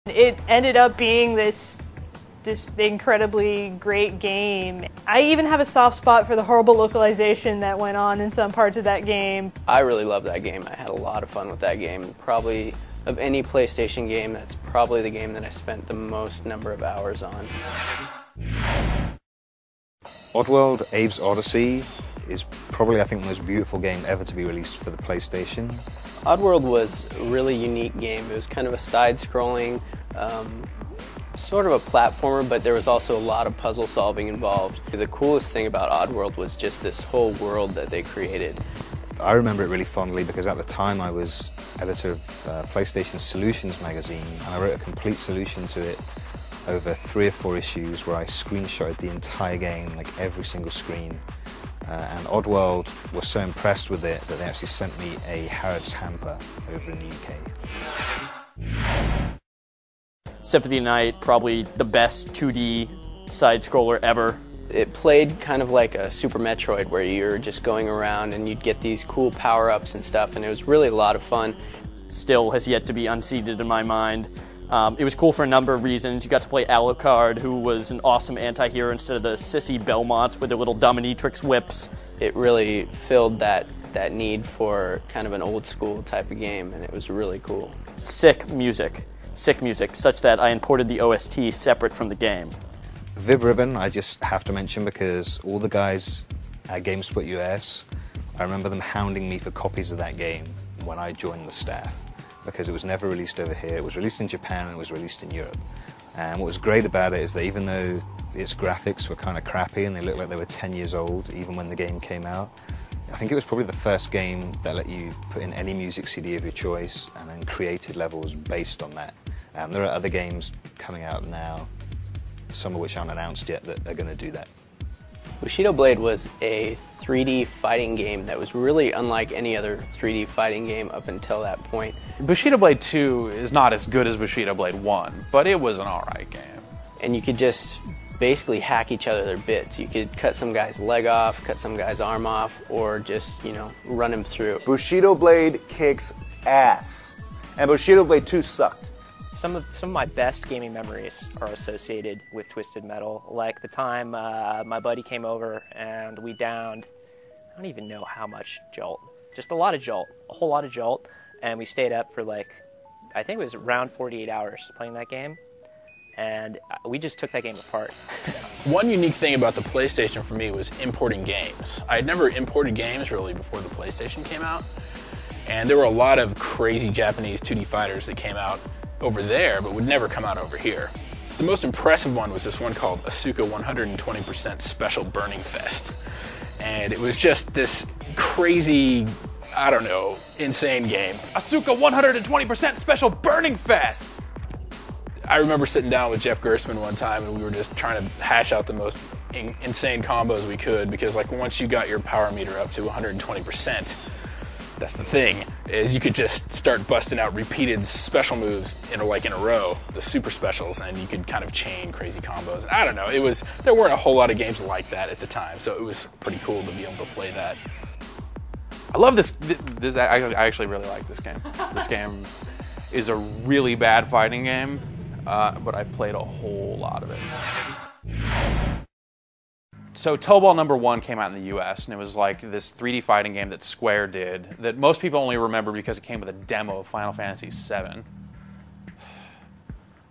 It ended up being this incredibly great game. I even have a soft spot for the horrible localization that went on in some parts of that game. I really love that game. I had a lot of fun with that game. Probably of any PlayStation game, that's probably the game that I spent the most number of hours on. Oddworld Abe's Odyssey is probably, I think, the most beautiful game ever to be released for the PlayStation. Oddworld was a really unique game. It was kind of a side-scrolling, sort of a platformer, but there was also a lot of puzzle solving involved. The coolest thing about Oddworld was just this whole world that they created. I remember it really fondly because at the time I was editor of PlayStation Solutions magazine, and I wrote a complete solution to it over 3 or 4 issues where I screenshotted the entire game, like every single screen. And Oddworld was so impressed with it that they actually sent me a Harrods hamper over in the UK. Symphony of the Night, probably the best 2D side-scroller ever. It played kind of like a Super Metroid where you're just going around and you'd get these cool power-ups and stuff, and it was really a lot of fun. Still has yet to be unseated in my mind. It was cool for a number of reasons. You got to play Alucard, who was an awesome anti-hero instead of the sissy Belmonts with their little dominatrix whips. It really filled that need for kind of an old-school type of game, and it was really cool. Sick music, such that I imported the OST separate from the game. Vib Ribbon I just have to mention because all the guys at GameSpot US, I remember them hounding me for copies of that game when I joined the staff, because it was never released over here. It was released in Japan and it was released in Europe. And what was great about it is that even though its graphics were kind of crappy and they looked like they were 10 years old even when the game came out, I think it was probably the first game that let you put in any music CD of your choice and then created levels based on that. And there are other games coming out now, some of which aren't announced yet, that are going to do that. Bushido Blade was a 3D fighting game that was really unlike any other 3D fighting game up until that point. Bushido Blade 2 is not as good as Bushido Blade 1, but it was an alright game. And you could just basically hack each other their bits. You could cut some guy's leg off, cut some guy's arm off, or just, run him through. Bushido Blade kicks ass, and Bushido Blade 2 sucked. Some of my best gaming memories are associated with Twisted Metal. Like the time my buddy came over and we downed, I don't even know how much Jolt. Just a lot of Jolt, a whole lot of Jolt. And we stayed up for I think it was around 48 hours playing that game. And we just took that game apart. One unique thing about the PlayStation for me was importing games. I had never imported games really before the PlayStation came out. And there were a lot of crazy Japanese 2D fighters that came out over there, but would never come out over here. The most impressive one was this one called Asuka 120% Special Burning Fest. And it was just this crazy, I don't know, insane game. Asuka 120% Special Burning Fest! I remember sitting down with Jeff Gerstmann one time and we were just trying to hash out the most insane combos we could, because once you got your power meter up to 120%, that's the thing, is you could just start busting out repeated special moves in a row, the super specials, and you could kind of chain crazy combos. I don't know, there weren't a whole lot of games like that at the time, so it was pretty cool to be able to play that. I love this. I actually really like this game. This game is a really bad fighting game, but I played a whole lot of it. So Tobal #1 came out in the US, and it was like this 3D fighting game that Square did that most people only remember because it came with a demo of Final Fantasy VII.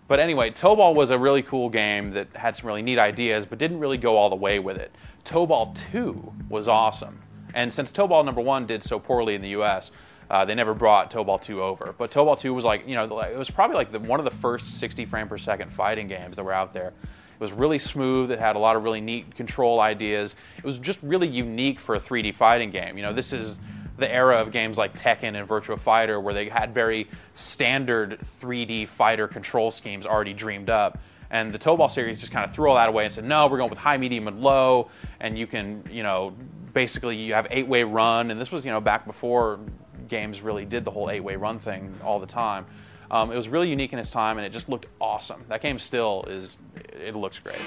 But anyway, Tobal was a really cool game that had some really neat ideas, but didn't really go all the way with it. Tobal 2 was awesome. And since Tobal #1 did so poorly in the US, they never brought Tobal 2 over. But Tobal 2 was it was probably one of the first 60 frame per second fighting games that were out there. It was really smooth. It had a lot of really neat control ideas. It was just really unique for a 3D fighting game. This is the era of games like Tekken and Virtua Fighter where they had very standard 3D fighter control schemes already dreamed up. And the Tobal series just kind of threw all that away and said, no, we're going with high, medium, and low. And you can, basically you have 8-way run. And this was, back before games really did the whole 8-way run thing all the time. It was really unique in its time, and it just looked awesome. That game still it looks great.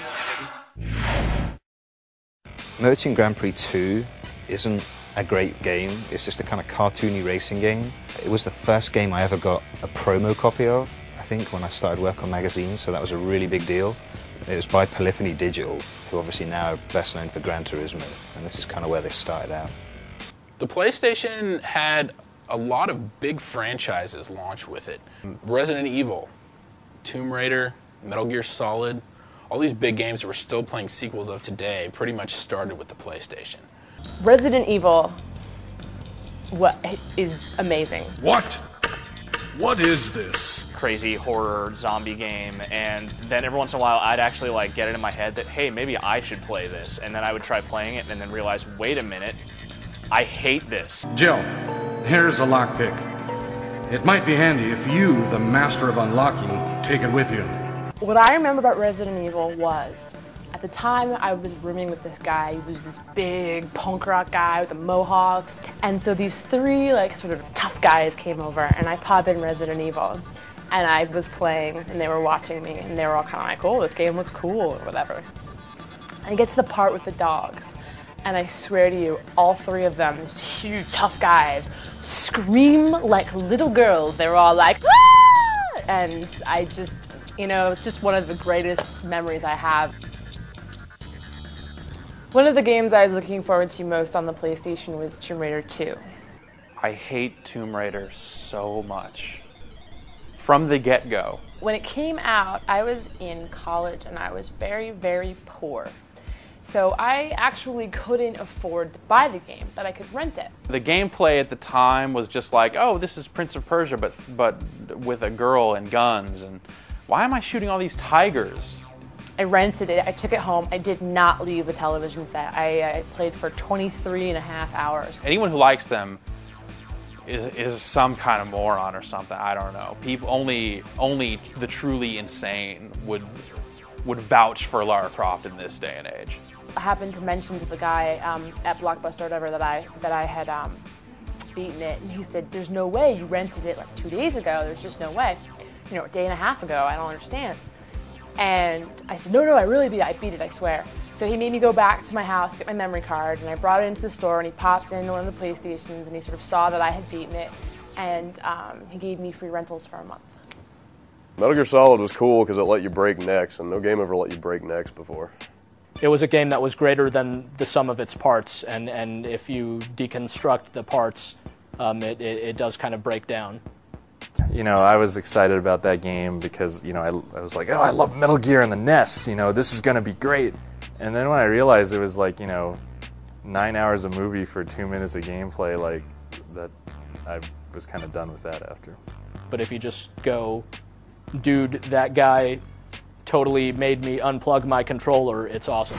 Merchant Grand Prix 2 isn't a great game. It's just a kind of cartoony racing game. It was the first game I ever got a promo copy of. I think, when I started work on magazines, so that was a really big deal. It was by Polyphony Digital, who obviously now are best known for Gran Turismo, and this is kind of where they started out. The PlayStation had a lot of big franchises launch with it. Resident Evil, Tomb Raider, Metal Gear Solid, all these big games that we're still playing sequels of today pretty much started with the PlayStation. Resident Evil is amazing. What? What is this? Crazy horror zombie game, and then every once in a while I'd actually like get it in my head that, hey, maybe I should play this, and then I would try playing it and then realize, wait a minute, I hate this. Jill, here's a lockpick. It might be handy if you, the master of unlocking, take it with you. What I remember about Resident Evil was, at the time I was rooming with this guy. He was this big punk rock guy with a mohawk. And so these three like sort of tough guys came over, and I popped in Resident Evil. And I was playing, and they were watching me, and they were all kind of like, oh, this game looks cool, or whatever. And I get to the part with the dogs, and I swear to you, all three of them, these huge tough guys, scream like little girls. They were all like, ah! And I just, you know, it's just one of the greatest memories I have. One of the games I was looking forward to most on the PlayStation was Tomb Raider 2. I hate Tomb Raider so much. From the get-go. When it came out, I was in college and I was very, very poor. So I actually couldn't afford to buy the game, but I could rent it. The gameplay at the time was just like, oh, this is Prince of Persia, but with a girl and guns, and why am I shooting all these tigers? I rented it, I took it home, I did not leave the television set. I played for 23 and a half hours. Anyone who likes them is some kind of moron or something, I don't know. People, only the truly insane would vouch for Lara Croft in this day and age. I happened to mention to the guy at Blockbuster or whatever that I had beaten it, and he said, there's no way, you rented it like 2 days ago, there's just no way. You know, a day and a half ago, I don't understand. And I said, no, I really beat it, I swear. So he made me go back to my house, get my memory card, and I brought it into the store, and he popped in one of the PlayStations, and he sort of saw that I had beaten it, and he gave me free rentals for a month. Metal Gear Solid was cool because it let you break necks, and no game ever let you break necks before. It was a game that was greater than the sum of its parts, and if you deconstruct the parts, it does kind of break down. You know, I was excited about that game because, you know, I was like, oh, I love Metal Gear and the NES, you know, this is going to be great. And then when I realized it was like, you know, 9 hours of movie for 2 minutes of gameplay, like, that, I was kind of done with that after. But if you just go, dude, that guy totally made me unplug my controller, it's awesome.